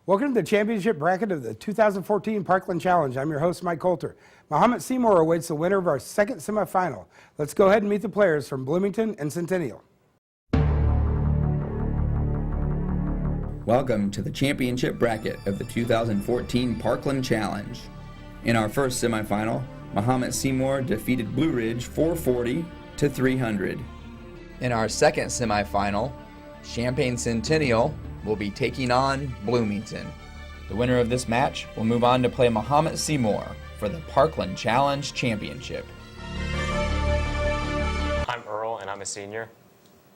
Welcome to the championship bracket of the 2014 Parkland Challenge. I'm your host, Mike Coulter. Muhammad Seymour awaits the winner of our second semifinal. Let's go ahead and meet the players from Bloomington and Centennial. Welcome to the championship bracket of the 2014 Parkland Challenge. In our first semifinal, Muhammad Seymour defeated Blue Ridge 440 to 300. In our second semifinal, Champaign Centennial will be taking on Bloomington. The winner of this match will move on to play Muhammad Seymour for the Parkland Challenge Championship. I'm Earl, and I'm a senior.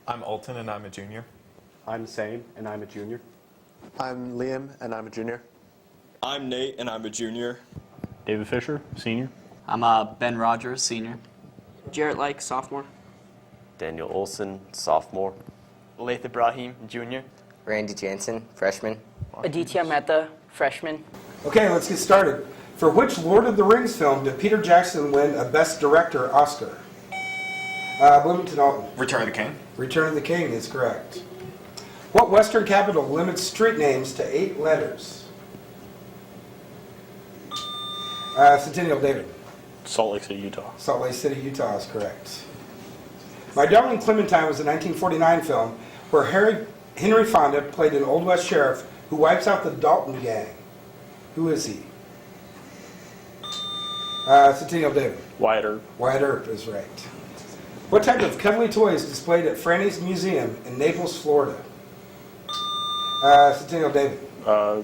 I'm Alton, and I'm a junior. I'm Sane, and I'm a junior. I'm Liam, and I'm a junior. I'm Nate, and I'm a junior. David Fisher, senior. I'm Ben Rogers, senior. Jarrett Lake, sophomore. Daniel Olson, sophomore. Laith Ibrahim, junior. Randy Jansen, freshman. Aditya Mehta, freshman. Okay, let's get started. For which Lord of the Rings film did Peter Jackson win a Best Director Oscar? Bloomington Alton. Return of the King. Return of the King is correct. What Western capital limits street names to 8 letters? Centennial David. Salt Lake City, Utah. Salt Lake City, Utah is correct. My Darling Clementine was a 1949 film where Henry Fonda played an Old West sheriff who wipes out the Dalton gang. Who is he? Centennial David. Wyatt Earp. Wyatt Earp is right. What type of cuddly toy is displayed at Franny's Museum in Naples, Florida? Centennial David.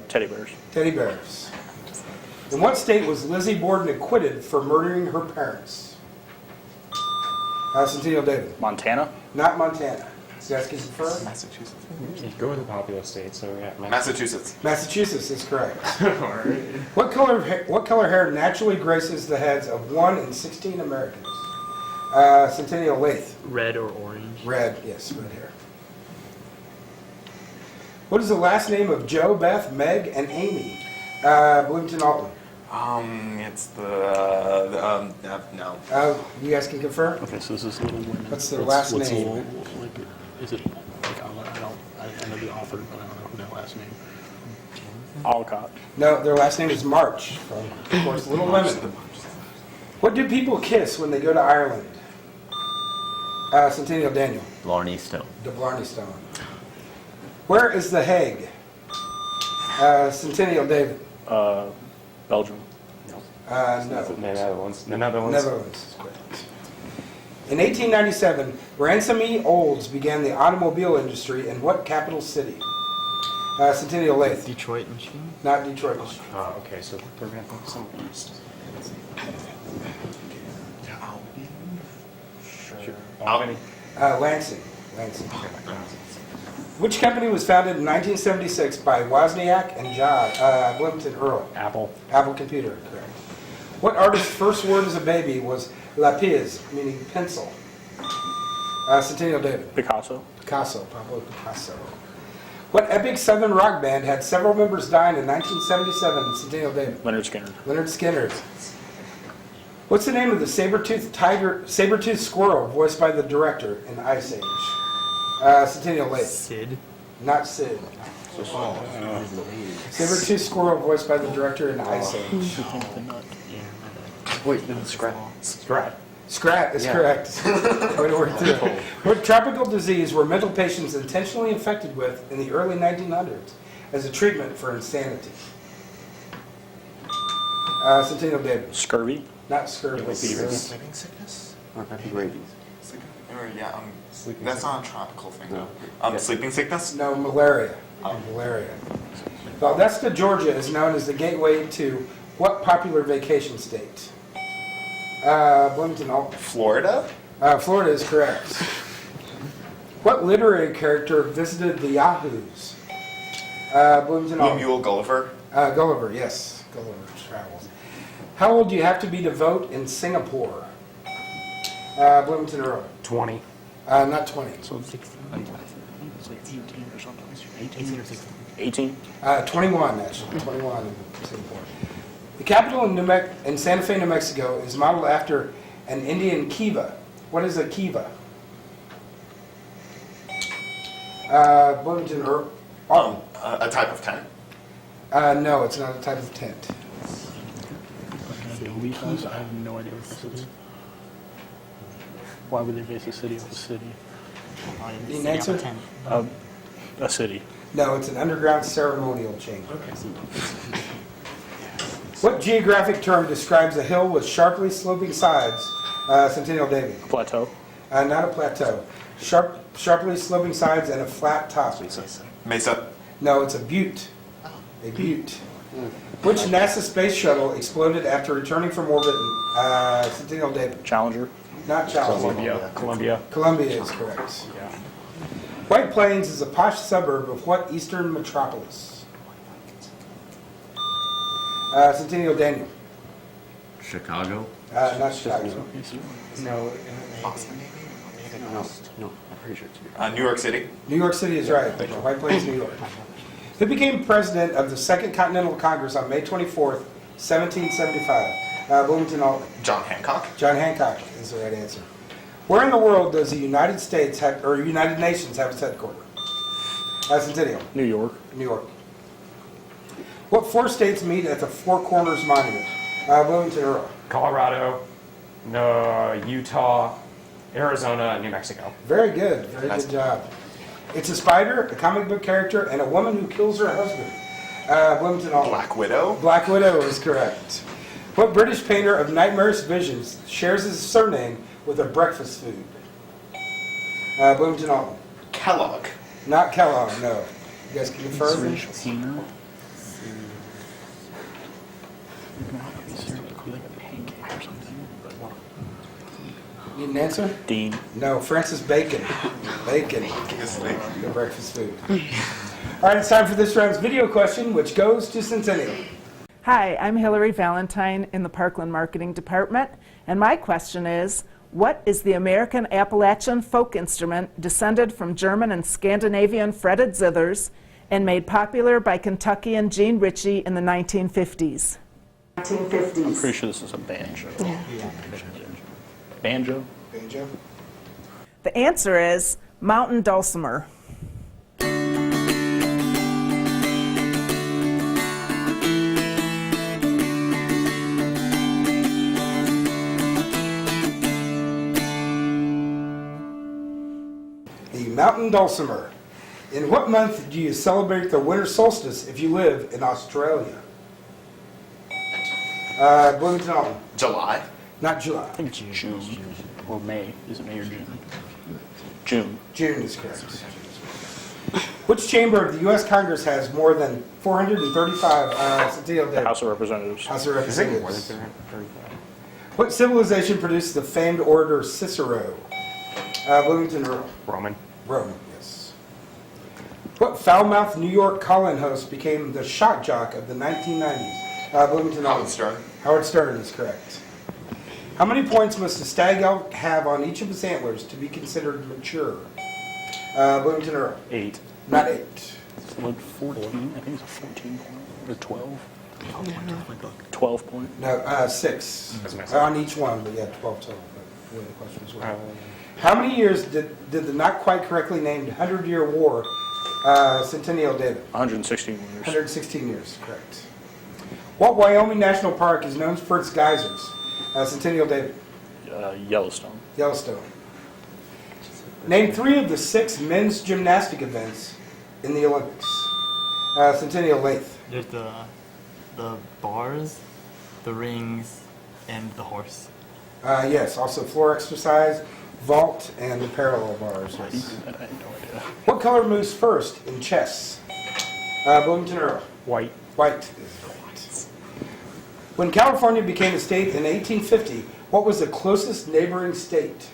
Teddy bears. Teddy bears. In what state was Lizzie Borden acquitted for murdering her parents? Centennial David. Montana. Not Montana. You guys can confirm? Massachusetts. Go with a popular state, so yeah. Massachusetts. Massachusetts is correct. Alright. What color hair naturally graces the heads of 1 in 16 Americans? Centennial Lath. Red or orange. Red, yes, red hair. What is the last name of Joe, Beth, Meg, and Amy? Bloomington Alton. It's no. You guys can confirm? Okay, so this is Little Women. What's their last name? Is it, like, I know the author, but I don't know their last name. Alcott. No, their last name is March, from, of course, Little Women. What do people kiss when they go to Ireland? Centennial Daniel. Blarney Stone. The Blarney Stone. Where is The Hague? Centennial David. Belgium. No. Netherlands. Netherlands is correct. In 1897, Ransom E. Olds began the automobile industry in what capital city? Centennial Lath. Detroit, Michigan. Not Detroit, Michigan. Oh, okay, so we're going to think somewhere east. Sure. Albany. Lansing. Which company was founded in 1976 by Wozniak and Bloomington Earl? Apple. Apple Computer, correct. What artist's first word as a baby was lapis, meaning pencil? Centennial David. Picasso. Pablo Picasso. What epic southern rock band had several members dying in 1977? Centennial David. Leonard Skinner. Leonard Skinner. What's the name of the saber-toothed squirrel voiced by the director in Ice Age? Centennial Lake. Sid. Not Sid. Saber-toothed squirrel voiced by the director in Ice Age. Wait, no, Scrat. Scrat is correct. Way to work through it. What tropical disease were mental patients intentionally infected with in the early 1900s as a treatment for insanity? Centennial David. Scurvy. Not scurvy. Beaver. Sleeping sickness? Or rabies. That's not a tropical thing, though. Sleeping sickness? No, malaria. Malaria. Valdosta, Georgia is known as the gateway to what popular vacation state? Bloomington Alton. Florida? Florida is correct. What literary character visited the Yahoos? Bloomington Alton. Lemuel Gulliver? Gulliver, yes. Gulliver travels. How old do you have to be to vote in Singapore? Bloomington Earl. 20. Not 20. So 16. It's like 18 or something. 18 or 16. 18? 21, actually. 21 in Singapore. The capital in Santa Fe, New Mexico is modeled after an Indian kiva. What is a kiva? Bloomington Earl. A type of tent? No, it's not a type of tent. Adobe house? I have no idea what this is. Why would they base a city off a city? Need an answer? A city. No, it's an underground ceremonial chamber. What geographic term describes a hill with sharply sloping sides? Centennial David. Plateau. Not a plateau. Sharply sloping sides and a flat top. Mesa. No, it's a butte. A butte. Which NASA space shuttle exploded after returning from orbit? Centennial David. Challenger. Not Challenger. Columbia. Columbia is correct. White Plains is a posh suburb of what eastern metropolis? Centennial Daniel. Chicago. Not Chicago. No. Boston, maybe? No, I'm pretty sure it's New York City. New York City is right. White Plains, New York. Who became president of the Second Continental Congress on May 24th, 1775? Bloomington, Alton. John Hancock. John Hancock is the right answer. Where in the world does the United States have, or United Nations have its headquarters? Centennial. New York. New York. What four states meet at the Four Corners Monument? Bloomington, Earl. Colorado, Utah, Arizona, New Mexico. Very good. Very good job. It's a spider, a comic book character, and a woman who kills her husband. Bloomington, Alton. Black Widow. Black Widow is correct. What British painter of nightmarish visions shares his surname with a breakfast food? Bloomington, Alton. Kellogg. Not Kellogg, no. You guys can confirm? Painter. Like a pancake or something. Need an answer? Dean. No, Francis Bacon. Bacon. Obviously. The breakfast food. All right, it's time for this round's video question, which goes to Centennial. Hi, I'm Hillary Valentine in the Parkland Marketing Department, and my question is, what is the American Appalachian folk instrument descended from German and Scandinavian fretted zithers and made popular by Kentuckian Gene Ritchie in the 1950s? I'm pretty sure this is a banjo. Banjo? Banjo. The answer is mountain dulcimer. The mountain dulcimer. In what month do you celebrate the winter solstice if you live in Australia? Bloomington, Alton. July. Not July. I think it's June. Or May. Is it May or June? June. June is correct. Which chamber of the U.S. Congress has more than 435 Centennial The Day? House of Representatives. House of Is it more than Representatives. 35? What civilization produced the famed orator Cicero? Bloomington, Earl. Roman. Rome, yes. What foul-mouthed New York call-in host became the shock jock of the 1990s? Bloomington, Howard Alton. Stern. Howard Stern is correct. How many points must a stag elk have on each of its antlers to be considered mature? Bloomington, Earl. 8. Not 8. It's like 14. I think it's a 14 point. Or 12. 12 point. No, 6. That's my On each one, but yeah, 12 total. But the other questions were. How many years did the not quite correctly named 100-Year War Centennial David? 116 years. 116 years, correct. What Wyoming National Park is known for its geysers? Centennial David. Yellowstone. Yellowstone. Name 3 of the 6 men's gymnastic events in the Olympics. Centennial Lathe. There's the bars, the rings, and the horse. Yes, also floor exercise, vault, and the parallel bars. Yes. I had no idea. What color moves first in chess? Bloomington, Earl. White. White is correct. When California became a state in 1850, what was the closest neighboring state?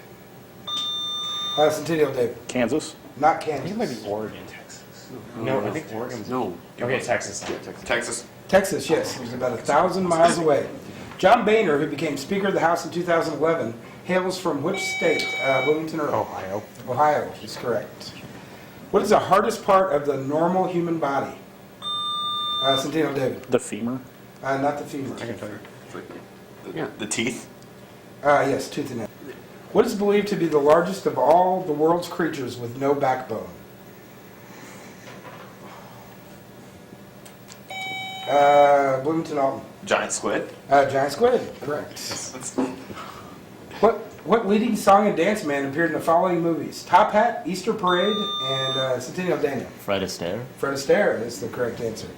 Centennial David. Kansas. Not I think it might Kansas. be Oregon. No, I think Oregon's. No. Okay, Texas. Texas. Texas, yes. It was about 1,000 miles away. John Boehner, who became Speaker of the House in 2011, hails from which state? Bloomington, Earl. Ohio. Ohio is correct. What is the hardest part of the normal human body? Centennial David. The femur. Not the femur. I can tell you. The teeth. Yes, tooth and nail. What is believed to be the largest of all the world's creatures with no backbone? Bloomington Alton. Giant squid. Giant squid, correct. What leading song and dance man appeared in the following movies? Top Hat, Easter Parade, and Centennial Daniel? Fred Astaire. Fred Astaire is the correct answer.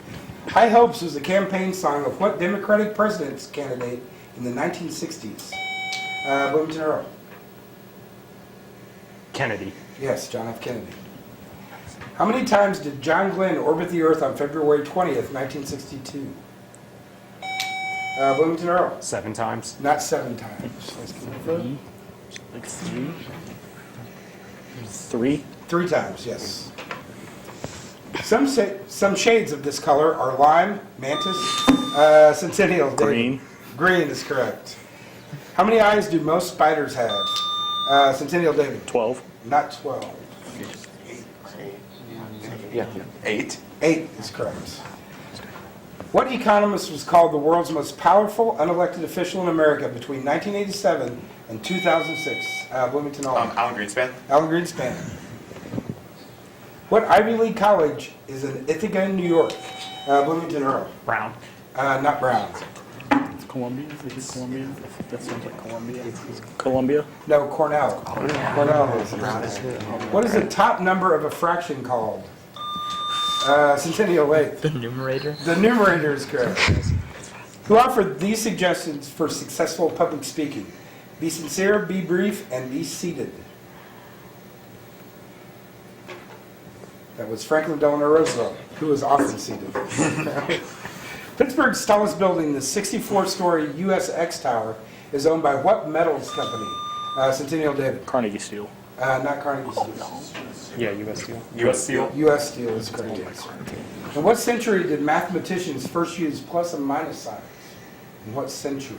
High Hopes was the campaign song of what Democratic president's candidate in the 1960s? Bloomington Earl. Kennedy. Yes, John F. Kennedy. How many times did John Glenn orbit the Earth on February 20th, 1962? Bloomington Earl. 7 times. Not 7 times. Let's go further. Like 3? 3? 3 times, yes. Some shades of this color are lime, mantis, centennial. Green. Green is correct. How many eyes do most spiders have? Centennial David. 12. Not 12. Yeah. 8. 8 is correct. What economist was called the world's most powerful unelected official in America between 1987 and 2006? Bloomington Alton. Alan Greenspan. Alan Greenspan. What Ivy League college is in Ithaca, New York? Bloomington Earl. Brown. Not Brown. Columbia? Is it Columbia? That sounds like Columbia. Columbia? No, Cornell. Cornell is What is the top number of a fraction called? Centennial Lake. The numerator? The numerator is correct. Who offered these suggestions for successful public speaking? Be sincere, be brief, and be seated. That was Franklin Delano Roosevelt, who was often seated. Pittsburgh's tallest building, the 64-story USX Tower, is owned by what metals company? Centennial David. Carnegie Steel. Not Carnegie Steel. Yeah, U.S. Steel. U.S. Steel. U.S. Steel is correct answer. In what century did mathematicians first use plus and minus signs? In what century?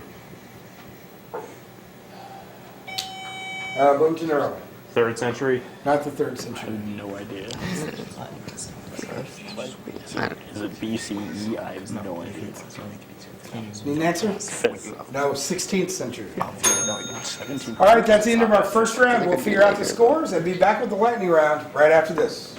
Bloomington Earl. 3rd century. Not the 3rd I century. have no idea. Is it BCE? I have no idea. Need an answer? 5th. No, 16th century. 17th. All right, that's the end of our first round. We'll figure out the scores and be back with the lightning round right after this.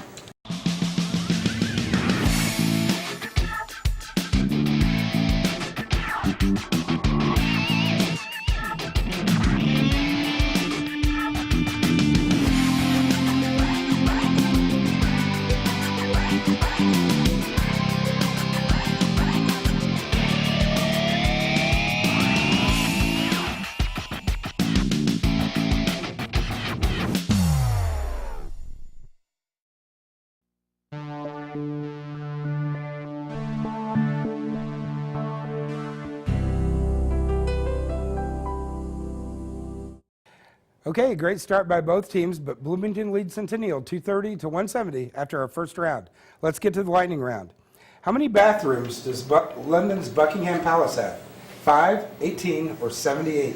Okay, great start by both teams, but Bloomington leads Centennial 230 to 170 after our first round. Let's get to the lightning round. How many bathrooms does London's Buckingham Palace have? 5, 18, or 78?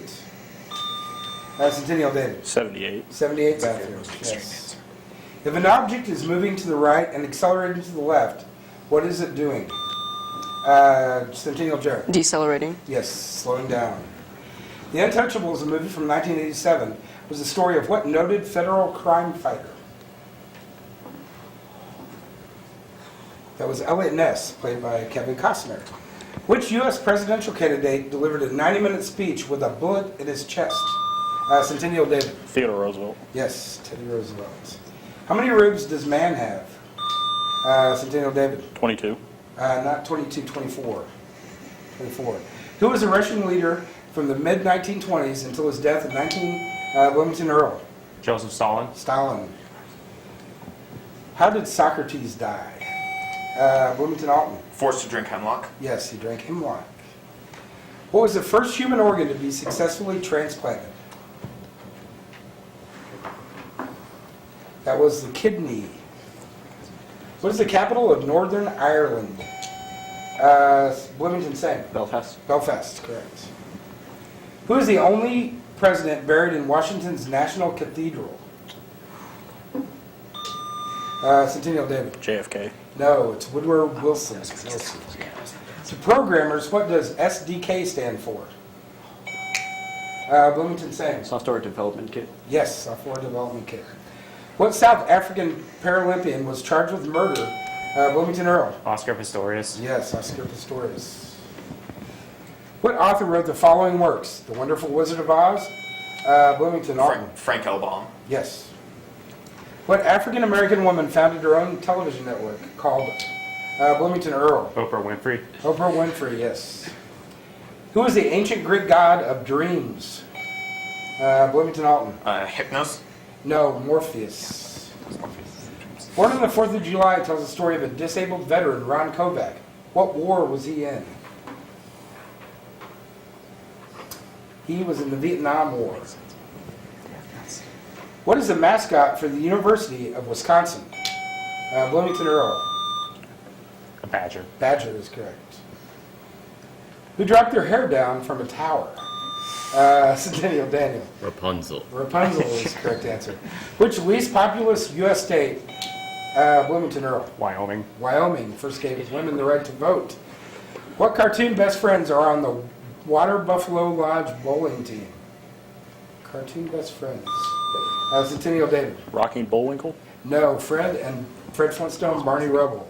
Centennial David. 78. 78 bathrooms, yes. If an object is moving to the right and accelerating to the left, what is it doing? Centennial Jared. Decelerating. Yes, slowing down. The Untouchables, a movie from 1987, was the story of what noted federal crime fighter? That was Elliot Ness, played by Kevin Costner. Which U.S. presidential candidate delivered a 90-minute speech with a bullet in his chest? Centennial David. Theodore Roosevelt. Yes, Teddy Roosevelt. How many ribs does man have? Centennial David. 22. Not 22, 24. 24. Who was a Russian leader from the mid-1920s until his death in Bloomington Earl? Joseph Stalin. Stalin. How did Socrates die? Bloomington Alton. Forced to drink hemlock. Yes, he drank hemlock. What was the first human organ to be successfully transplanted? That was the kidney. What is the capital of Northern Ireland? Bloomington, same. Belfast. Belfast, correct. Who is the only president buried in Washington's National Cathedral? Centennial David. JFK. No, it's Woodrow Wilson. To programmers, what does SDK stand for? Bloomington, same. Software Development Kit. Yes, Software Development Kit. What South African Paralympian was charged with murder Bloomington Earl. Oscar Pistorius. Yes, Oscar Pistorius. What author wrote the following works? The Wonderful Wizard of Oz. Bloomington Alton. Frank Elbaum. Yes. What African-American woman founded her own television network called Bloomington Earl? Oprah Winfrey. Oprah Winfrey, yes. Who is the ancient Greek god of dreams? Bloomington Alton. Hypnos. No, Morpheus. Born on the 4th of July, it tells the story of a disabled veteran, Ron Kovac. What war was he in? He was in the Vietnam War. What is the mascot for the University of Wisconsin? Bloomington Earl. A badger. Badger is correct. Who dropped their hair down from a tower? Centennial Daniel. Rapunzel. Rapunzel is the correct answer. Which least populous U.S. state? Bloomington Earl. Wyoming. Wyoming first gave women the right to vote. What cartoon best friends are on the Water Buffalo Lodge bowling team? Cartoon best friends. Centennial David. Rocky and Bullwinkle? No, Fred Flintstone, Barney Rubble.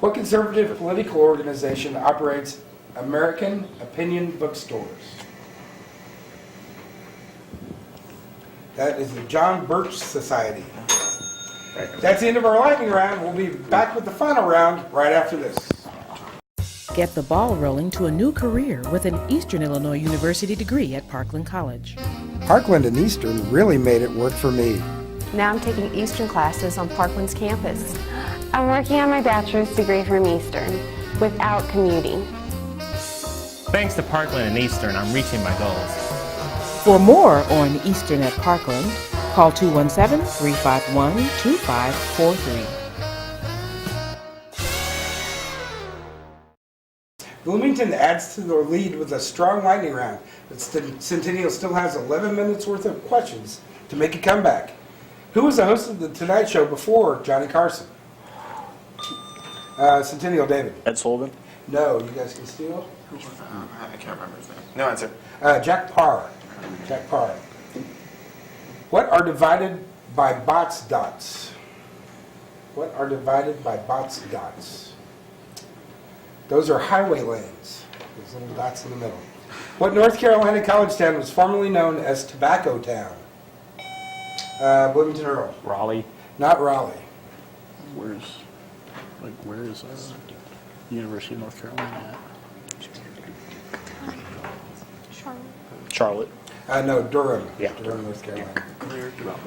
What conservative political organization operates American Opinion Bookstores? That is the John Birch Society. That's the end of our lightning round. We'll be back with the final round right after this. Get the ball rolling to a new career with an Eastern Illinois University degree at Parkland College. Parkland and Eastern really made it work for me. Now I'm taking Eastern classes on Parkland's campus. I'm working on my bachelor's degree from Eastern without commuting. Thanks to Parkland and Eastern, I'm reaching my goals. For more on Eastern at Parkland, call 217-351-2543. Bloomington adds to their lead with a strong lightning round, but Centennial still has 11 minutes worth of questions to make a comeback. Who was the host of The Tonight Show before Johnny Carson? Centennial David. Ed Sullivan? No, you guys can steal? I can't remember his name. No answer. Jack Parr. Jack Parr. What are divided by Botts dots? What are divided by Botts dots? Those are highway lanes. Those little dots in the middle. What North Carolina college town was formerly known as Tobacco Town? Bloomington Earl. Raleigh. Not Raleigh. Where is University of North Carolina at? Charlotte. No, Durham. Yeah. Durham, North Carolina.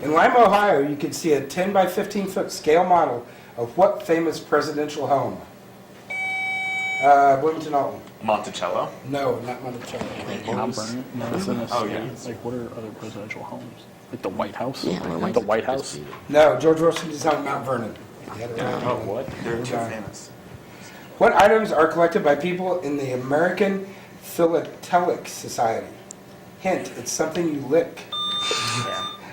In Lima, Ohio, you can see a 10 by 15 foot scale model of what famous presidential home? Bloomington Alton. Monticello. No, not Monticello. Mount Vernon? No, it's in a Oh, state. yeah. Like, what are other presidential homes? Like the White House? Yeah, Like the White House? No, George Washington's on Mount Vernon. He had it right. Oh, what? They're too famous. What items are collected by people in the American Philatelic Society? Hint, it's something you lick.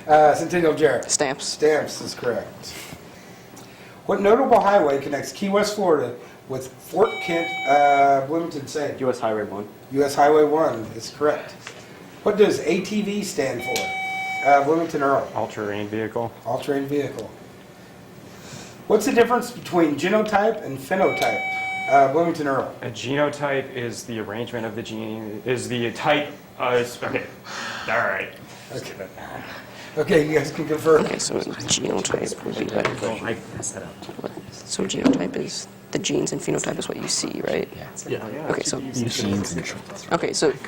Centennial Jarrett. Stamps. Stamps is correct. What notable highway connects Key West, Florida with Fort Kent, Bloomington Sage? U.S. Highway 1. U.S. Highway 1 is correct. What does ATV stand for? Bloomington Earl. All-terrain vehicle. All-terrain vehicle. What's the difference between genotype and phenotype? Bloomington Earl. A genotype is the arrangement of the gene, is the type, okay, all right. Okay. Okay, you guys can confer. Okay, so genotype would be better. I messed that up. So genotype is the genes and phenotype is what you see, right? Yeah. Okay, so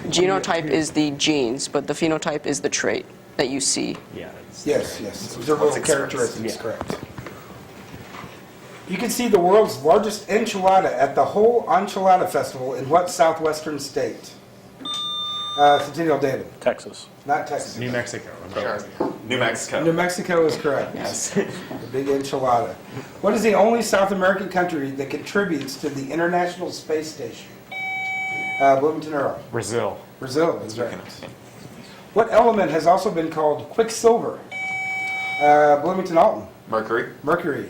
genotype is the genes, but the phenotype is the trait that you see. Yeah. Yes, observable characteristics, correct. You can see the world's largest enchilada at the Whole Enchilada Festival in what southwestern state? Centennial David. Texas. Not Texas. New Mexico. New Mexico. New Mexico is correct. Yes. The big enchilada. What is the only South American country that contributes to the International Space Station? Bloomington Earl. Brazil. Brazil is right. What element has also been called quicksilver? Bloomington Alton. Mercury. Mercury.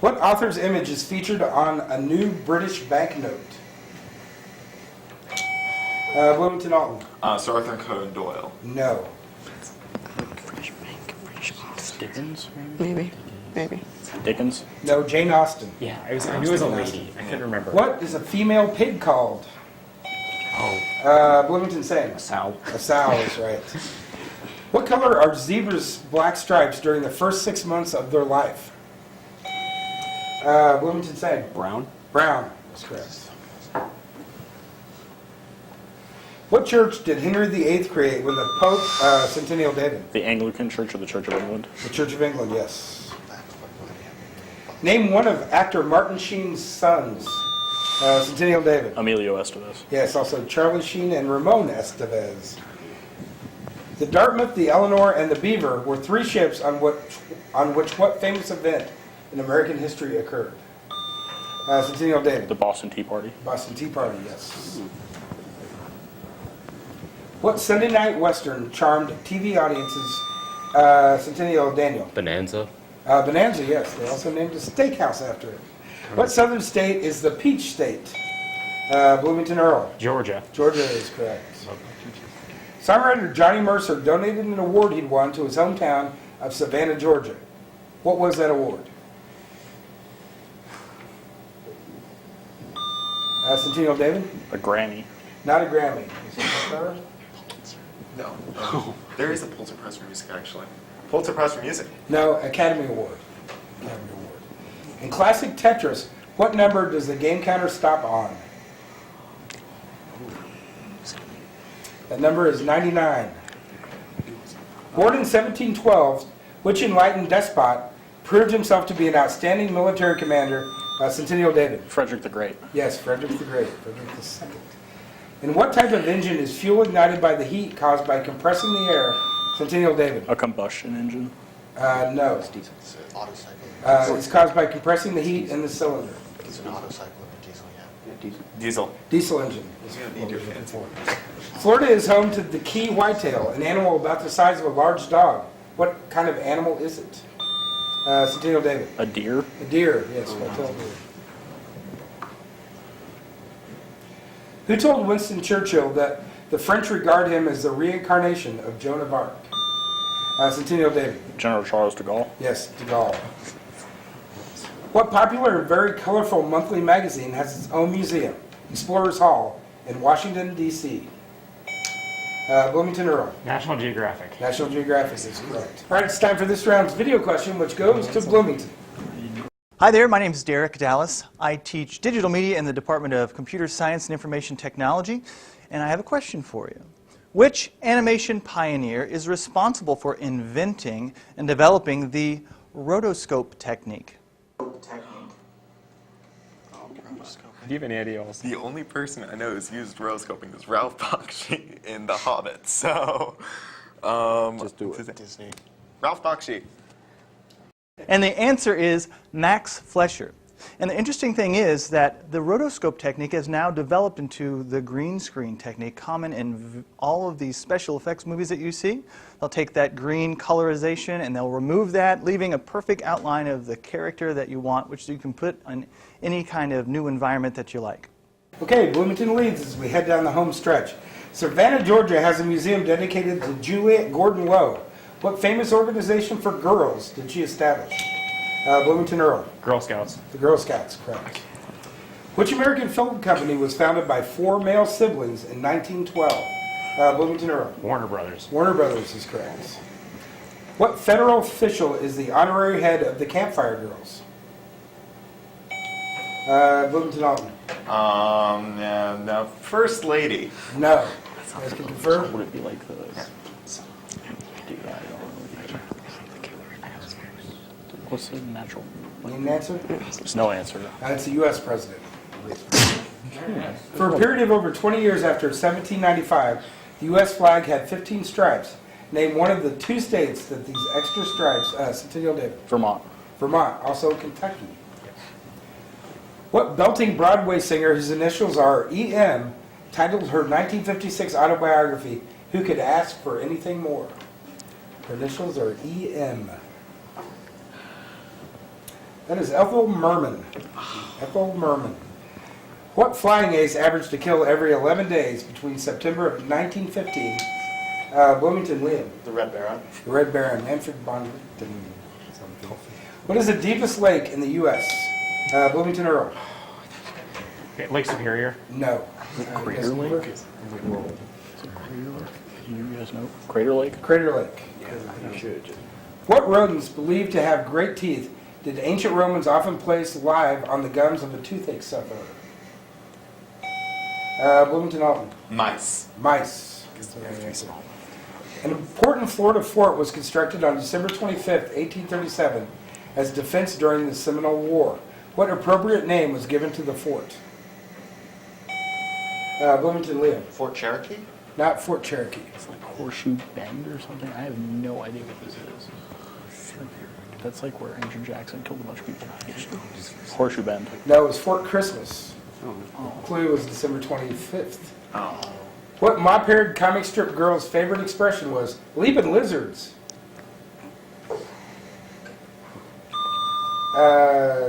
What author's image is featured on a new British banknote? Bloomington Alton. Sir Arthur Conan Doyle. No. British Bank, British Office. Dickens, Maybe. Dickens. No, Jane Austen. Yeah, I knew it was a lady. I couldn't remember. What is a female pig called? Bloomington saying. A sow. A sow is right. What color are zebras' black stripes during the first 6 months of their life? Bloomington saying. Brown. Brown. That's correct. What church did Henry VIII create when the Pope Centennial dated? The Anglican Church or the Church of England? The Church of England, yes. Name one of actor Martin Sheen's sons. Centennial David. Emilio Estevez. Yes, also Charlie Sheen and Ramon Estevez. The Dartmouth, the Eleanor, and the Beaver were three ships on which what famous event in American history occurred? Centennial David. The Boston Tea Party. Boston Tea Party, yes. What Sunday night Western charmed TV audiences? Centennial Daniel. Bonanza. Bonanza, yes. They also named a steakhouse after it. What southern state is the Peach State? Bloomington Earl. Georgia. Georgia is correct. Songwriter Johnny Mercer donated an award he'd won to his hometown of Savannah, Georgia. What was that award? Centennial David? A Grammy. Not a Grammy. Is it a third? No. There is a Pulitzer Prize for music, actually. Pulitzer Prize for music. No, Academy Award. Academy Award. In classic Tetris, what number does the game counter stop on? That number is 99. Born in 1712, which enlightened despot proved himself to be an outstanding military commander? Centennial David. Frederick the Great. Yes, Frederick the Great. Frederick the Second. In what type of engine is fuel ignited by the heat caused by compressing the air? Centennial David. A combustion engine. No. It's auto cycle. It's caused by compressing the heat in the cylinder. It's an auto cycle of a diesel, yeah. Diesel. Diesel engine. Is what we're looking for. Florida is home to the key whitetail, an animal about the size of a large dog. What kind of animal is it? Centennial David. A deer. A deer, yes. White-tailed deer. Who told Winston Churchill that the French regard him as the reincarnation of Joan of Arc? Centennial David. General Charles de Gaulle. Yes, de Gaulle. What popular and very colorful monthly magazine has its own museum, Explorers Hall, in Washington, D.C.? Bloomington Earl. National Geographic. National Geographic is correct. All right, it's time for this round's video question, which goes to Bloomington. Hi there, my name is Derek Dallas. I teach digital media in the Department of Computer Science and Information Technology, and I have a question for you. Which animation pioneer is responsible for inventing and developing the rotoscope technique? Do you have any idea also? The only person I know who's used rotoscoping is Ralph Bakshi in The Hobbit. So, Just do it. Disney. Ralph Bakshi. And the answer is Max Fleischer. And the interesting thing is that the rotoscope technique has now developed into the green screen technique common in all of these special effects movies that you see. They'll take that green colorization and they'll remove that, leaving a perfect outline of the character that you want, which you can put on any kind of new environment that you like. Okay, Bloomington leads as we head down the home stretch. Savannah, Georgia has a museum dedicated to Juliet Gordon Low. What famous organization for girls did she establish? Bloomington Earl. Girl Scouts. The Girl Scouts, correct. Which American film company was founded by four male siblings in 1912? Bloomington Earl. Warner Brothers. Warner Brothers is correct. What federal official is the honorary head of the Campfire Girls? Bloomington Alton. Yeah, no. First Lady. No. You guys can confirm? Would it be like this? What's the natural? Need an answer? There's no answer. It's the U.S. president. For a period of over 20 years after 1795, the U.S. flag had 15 stripes. Name one of the two states that these extra stripes, Centennial David. Vermont. Vermont, also Kentucky. What belting Broadway singer whose initials are E.M. titled her 1956 autobiography, Who Could Ask for Anything More? Her initials are E.M. That is Ethel Merman. Ethel Merman. What flying ace averaged to kill every 11 days between September of 1915? Bloomington Liam. The Red Baron. The Red Baron. Manfred von Richten. What is the deepest lake in the U.S.? Bloomington Earl. Okay, Lake Superior. No. Crater Lake? You guys know? Crater Lake? Crater Lake. You should. What rodents believed to have great teeth did ancient Romans often place live on the gums of a toothache sufferer? Bloomington Alton. Mice. Mice. An important Florida fort was constructed on December 25th, 1837, as defense during the Seminole War. What appropriate name was given to the fort? Bloomington Leo. Fort Cherokee? Not Fort Cherokee. It's like Horseshoe Bend or something. I have no idea what this is. That's like where Andrew Jackson killed a bunch of people. Horseshoe Bend. No, it was Fort Christmas. Clue was December 25th. What mop-haired comic strip girl's favorite expression was, leaping lizards?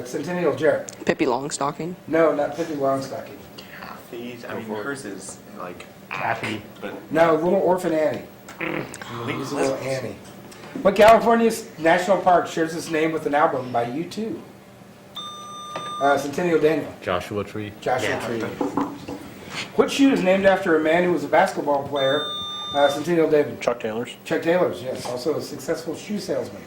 Centennial Jarrett. Pippi Longstocking. No, not Pippi Longstocking. Kathy. I mean, hers is like Kathy. but No, Little Orphan Annie. Little Annie. What California national park shares its name with an album by U2? Centennial Daniel. Joshua Tree. Joshua Tree. What shoe is named after a man who was a basketball player? Centennial David. Chuck Taylor's. Chuck Taylor's, yes. Also a successful shoe salesman.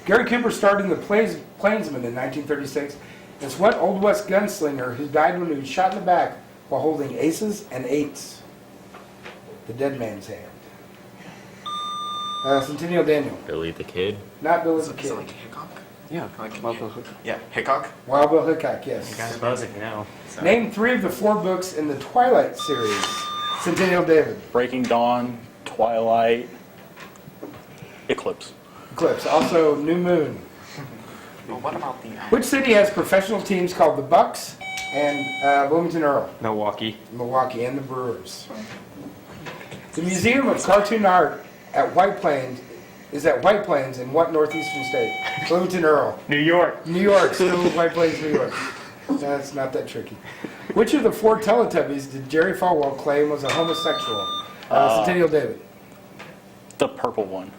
Gary Cooper starred in The Plainsman in 1936 as what Old West gunslinger who died when he was shot in the back while holding aces and eights? The dead man's hand. Centennial Daniel. Billy the Kid. Not Billy the is it Kid. like Hickok? Yeah. Like, Wild Bill Hickok. yeah, Hickok. Wild Bill Hickok, yes. You guys buzz if you know. Name 3 of the 4 books in the Twilight series. Centennial David. Breaking Dawn, Twilight, Eclipse. Eclipse. Also New Moon. Well, what about the Which city has professional teams called the Bucks and Bloomington Earl? Milwaukee. Milwaukee, and the Brewers. The Museum of Cartoon Art at White Plains is at White Plains in what northeastern state? Bloomington Earl. New York. New York, still White Plains, New York. That's not that tricky. Which of the 4 Teletubbies did Jerry Falwell claim was a homosexual? Centennial David. The purple one.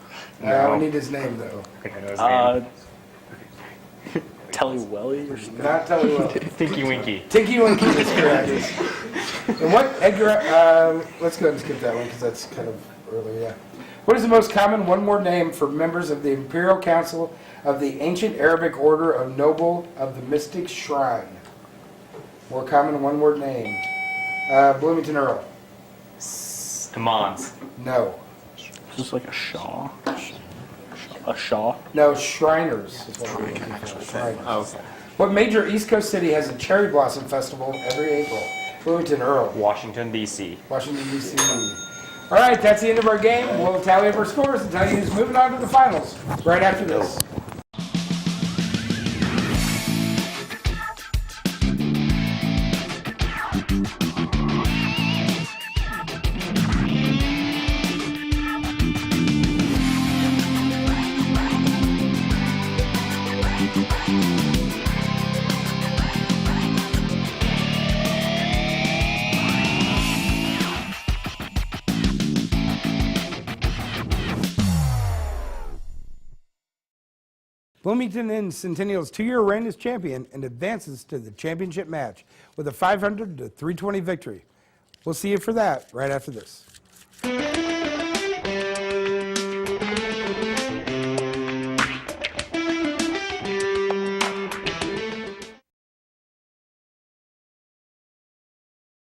I need his name, though. I think I know his name. Telly Welly or something? Not Telly Welly. Tinky Winky. Tinky Winky is correct. And what Edgar... let's go ahead and skip that one because that's kind of early, yeah. What is the most common one-word name for members of the Imperial Council of the Ancient Arabic Order of Noble of the Mystic Shrine? More common one-word name. Bloomington Earl. Imams. No. Is this like a Shaw? A Shaw? No, Shriners is what we're looking for. Shriners. Oh. What major East Coast city has a cherry blossom festival every April? Bloomington Earl. Washington, D.C. Washington, D.C. All right, that's the end of our game. We'll tally up our scores and tell you who's moving on to the finals right after this. Bloomington ends Centennial's 2-year reign as champion and advances to the championship match with a 500 to 320 victory. We'll see you for that right after this.